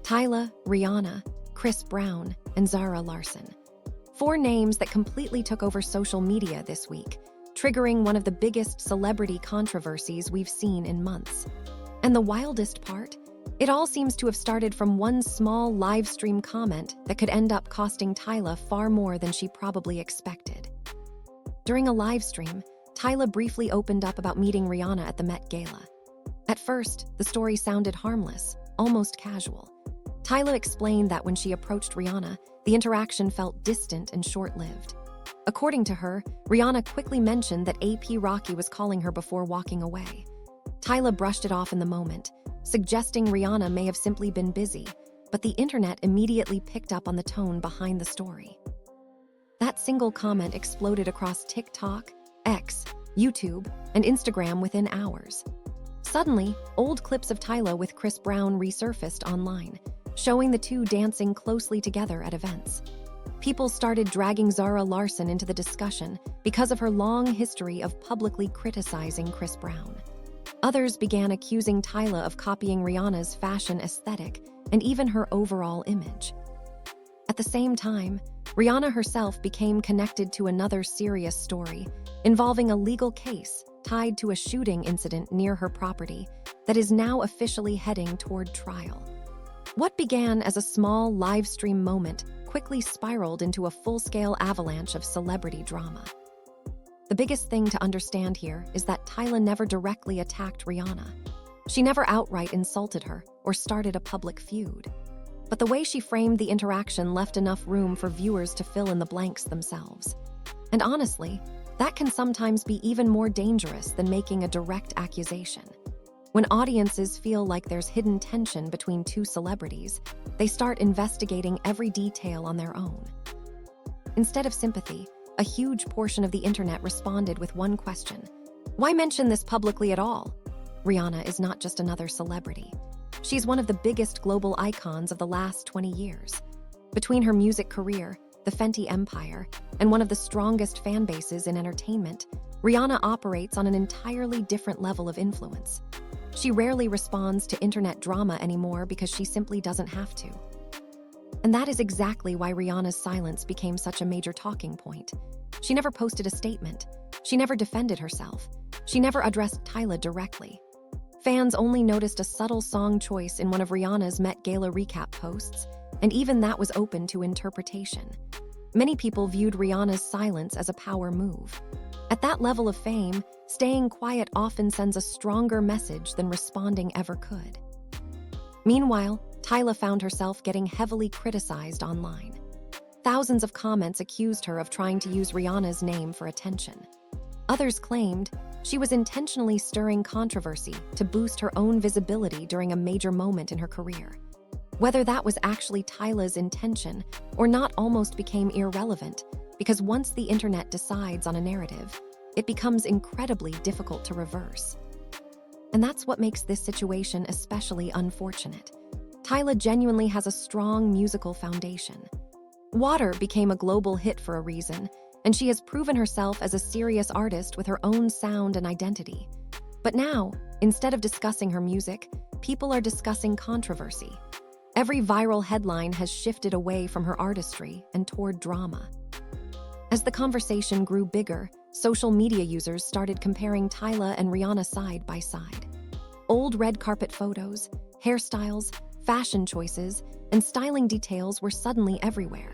Tyla, Rihanna, Chris Brown, and Zara Larsson. 4 names that completely took over social media this week, triggering one of the biggest celebrity controversies we've seen in months. And the wildest part? It all seems to have started from one small live stream comment that could end up costing Tyla far more than she probably expected. During a live stream, Tyla briefly opened up about meeting Rihanna at the Met Gala. At first, the story sounded harmless, almost casual. Tyla explained that when she approached Rihanna, the interaction felt distant and short-lived. According to her, Rihanna quickly mentioned that AP Rocky was calling her before walking away. Tyla brushed it off in the moment, suggesting Rihanna may have simply been busy, but the internet immediately picked up on the tone behind the story. That single comment exploded across TikTok, X, YouTube, and Instagram within hours. Suddenly, old clips of Tyla with Chris Brown resurfaced online, showing the two dancing closely together at events. People started dragging Zara Larsson into the discussion because of her long history of publicly criticizing Chris Brown. Others began accusing Tyla of copying Rihanna's fashion aesthetic and even her overall image. At the same time, Rihanna herself became connected to another serious story involving a legal case tied to a shooting incident near her property that is now officially heading toward trial. What began as a small live stream moment quickly spiraled into a full-scale avalanche of celebrity drama. The biggest thing to understand here is that Tyla never directly attacked Rihanna. She never outright insulted her or started a public feud. But the way she framed the interaction left enough room for viewers to fill in the blanks themselves. And honestly, that can sometimes be even more dangerous than making a direct accusation. When audiences feel like there's hidden tension between two celebrities, they start investigating every detail on their own. Instead of sympathy, a huge portion of the internet responded with one question: why mention this publicly at all? Rihanna is not just another celebrity. She's one of the biggest global icons of the last 20 years. Between her music career, the Fenty empire, and one of the strongest fan bases in entertainment, Rihanna operates on an entirely different level of influence. She rarely responds to internet drama anymore because she simply doesn't have to. And that is exactly why Rihanna's silence became such a major talking point. She never posted a statement. She never defended herself. She never addressed Tyla directly. Fans only noticed a subtle song choice in one of Rihanna's Met Gala recap posts, and even that was open to interpretation. Many people viewed Rihanna's silence as a power move. At that level of fame, staying quiet often sends a stronger message than responding ever could. Meanwhile, Tyla found herself getting heavily criticized online. Thousands of comments accused her of trying to use Rihanna's name for attention. Others claimed she was intentionally stirring controversy to boost her own visibility during a major moment in her career. Whether that was actually Tyla's intention or not almost became irrelevant, because once the internet decides on a narrative, it becomes incredibly difficult to reverse. And that's what makes this situation especially unfortunate. Tyla genuinely has a strong musical foundation. Water became a global hit for a reason, and she has proven herself as a serious artist with her own sound and identity. But now, instead of discussing her music, people are discussing controversy. Every viral headline has shifted away from her artistry and toward drama. As the conversation grew bigger, social media users started comparing Tyla and Rihanna side by side. Old red carpet photos, hairstyles, fashion choices, and styling details were suddenly everywhere.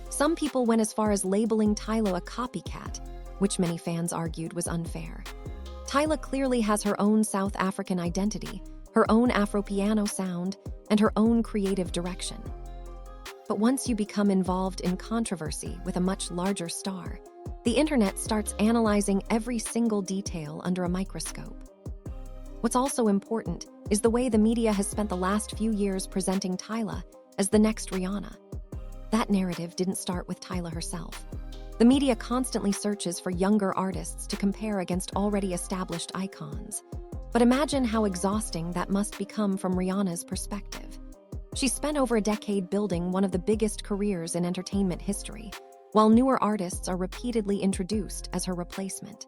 Some people went as far as labeling Tyla a copycat, which many fans argued was unfair. Tyla clearly has her own South African identity, her own Afro-piano sound, and her own creative direction. But once you become involved in controversy with a much larger star, the internet starts analyzing every single detail under a microscope. What's also important is the way the media has spent the last few years presenting Tyla as the next Rihanna. That narrative didn't start with Tyla herself. The media constantly searches for younger artists to compare against already established icons. But imagine how exhausting that must become from Rihanna's perspective. She spent over a decade building one of the biggest careers in entertainment history, while newer artists are repeatedly introduced as her replacement.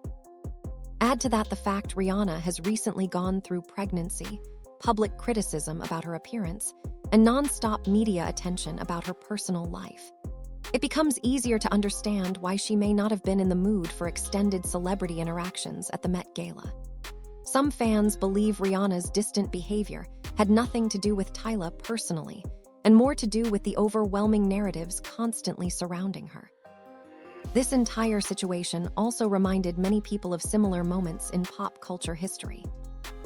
Add to that the fact Rihanna has recently gone through pregnancy, public criticism about her appearance, and non-stop media attention about her personal life. It becomes easier to understand why she may not have been in the mood for extended celebrity interactions at the Met Gala. Some fans believe Rihanna's distant behavior had nothing to do with Tyla personally, and more to do with the overwhelming narratives constantly surrounding her. This entire situation also reminded many people of similar moments in pop culture history.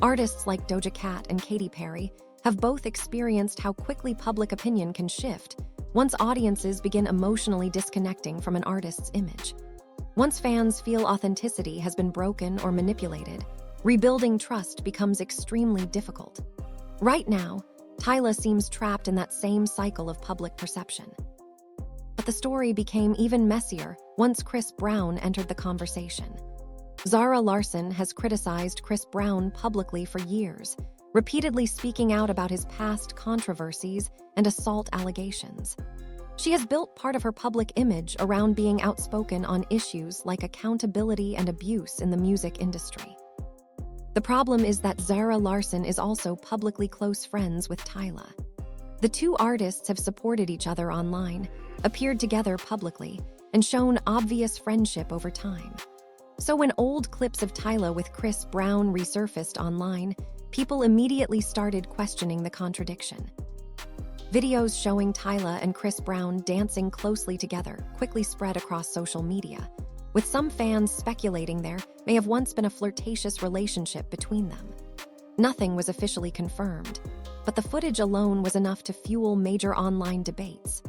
Artists like Doja Cat and Katy Perry have both experienced how quickly public opinion can shift once audiences begin emotionally disconnecting from an artist's image. Once fans feel authenticity has been broken or manipulated, rebuilding trust becomes extremely difficult. Right now, Tyla seems trapped in that same cycle of public perception. But the story became even messier once Chris Brown entered the conversation. Zara Larsson has criticized Chris Brown publicly for years, repeatedly speaking out about his past controversies and assault allegations. She has built part of her public image around being outspoken on issues like accountability and abuse in the music industry. The problem is that Zara Larsson is also publicly close friends with Tyla. The two artists have supported each other online, appeared together publicly, and shown obvious friendship over time. So when old clips of Tyla with Chris Brown resurfaced online, people immediately started questioning the contradiction. Videos showing Tyla and Chris Brown dancing closely together quickly spread across social media, with some fans speculating there may have once been a flirtatious relationship between them. Nothing was officially confirmed, but the footage alone was enough to fuel major online debates.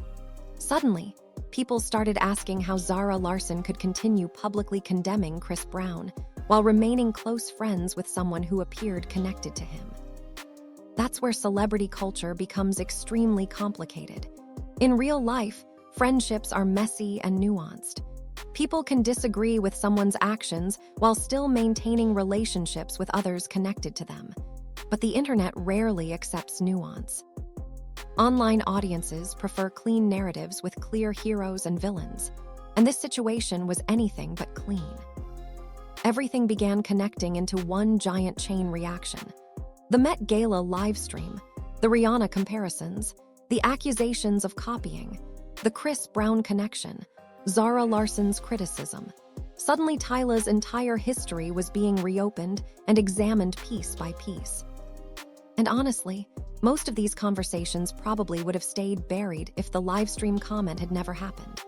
Suddenly, people started asking how Zara Larsson could continue publicly condemning Chris Brown while remaining close friends with someone who appeared connected to him. That's where celebrity culture becomes extremely complicated. In real life, friendships are messy and nuanced. People can disagree with someone's actions while still maintaining relationships with others connected to them. But the internet rarely accepts nuance. Online audiences prefer clean narratives with clear heroes and villains, and this situation was anything but clean. Everything began connecting into one giant chain reaction. The Met Gala livestream, the Rihanna comparisons, the accusations of copying, the Chris Brown connection, Zara Larsson's criticism. Suddenly, Tyla's entire history was being reopened and examined piece by piece. And honestly, most of these conversations probably would have stayed buried if the livestream comment had never happened.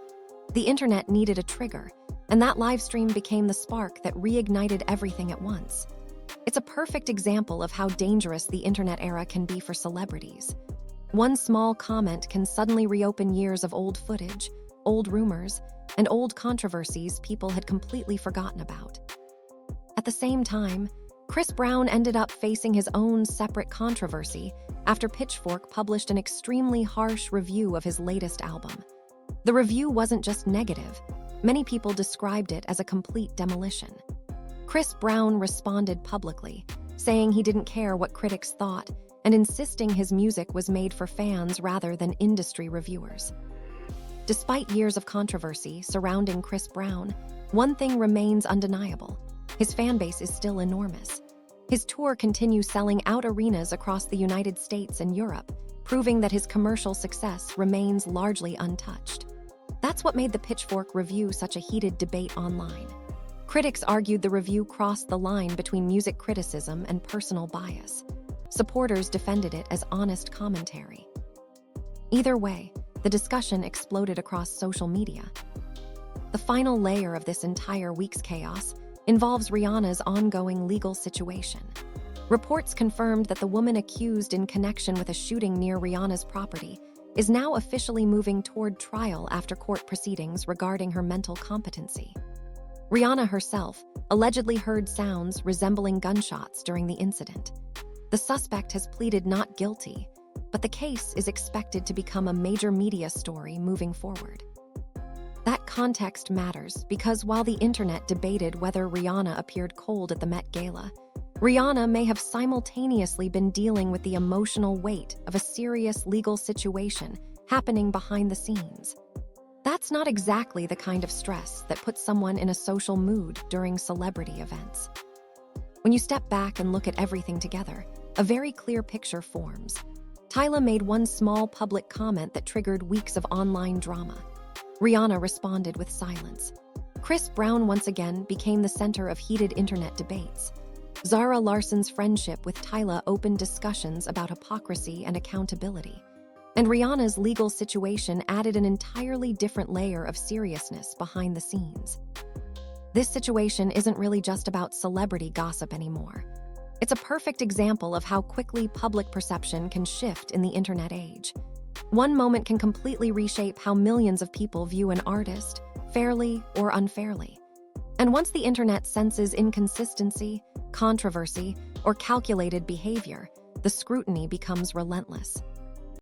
The internet needed a trigger, and that livestream became the spark that reignited everything at once. It's a perfect example of how dangerous the internet era can be for celebrities. One small comment can suddenly reopen years of old footage, old rumors, and old controversies people had completely forgotten about. At the same time, Chris Brown ended up facing his own separate controversy after Pitchfork published an extremely harsh review of his latest album. The review wasn't just negative. Many people described it as a complete demolition. Chris Brown responded publicly, saying he didn't care what critics thought and insisting his music was made for fans rather than industry reviewers. Despite years of controversy surrounding Chris Brown, one thing remains undeniable. His fan base is still enormous. His tour continues selling out arenas across the United States and Europe, proving that his commercial success remains largely untouched. That's what made the Pitchfork review such a heated debate online. Critics argued the review crossed the line between music criticism and personal bias. Supporters defended it as honest commentary. Either way, the discussion exploded across social media. The final layer of this entire week's chaos involves Rihanna's ongoing legal situation. Reports confirmed that the woman accused in connection with a shooting near Rihanna's property is now officially moving toward trial after court proceedings regarding her mental competency. Rihanna herself allegedly heard sounds resembling gunshots during the incident. The suspect has pleaded not guilty, but the case is expected to become a major media story moving forward. That context matters because while the internet debated whether Rihanna appeared cold at the Met Gala, Rihanna may have simultaneously been dealing with the emotional weight of a serious legal situation happening behind the scenes. That's not exactly the kind of stress that puts someone in a social mood during celebrity events. When you step back and look at everything together, a very clear picture forms. Tyla made one small public comment that triggered weeks of online drama. Rihanna responded with silence. Chris Brown once again became the center of heated internet debates. Zara Larsson's friendship with Tyla opened discussions about hypocrisy and accountability. And Rihanna's legal situation added an entirely different layer of seriousness behind the scenes. This situation isn't really just about celebrity gossip anymore. It's a perfect example of how quickly public perception can shift in the internet age. One moment can completely reshape how millions of people view an artist, fairly or unfairly. And once the internet senses inconsistency, controversy, or calculated behavior, the scrutiny becomes relentless.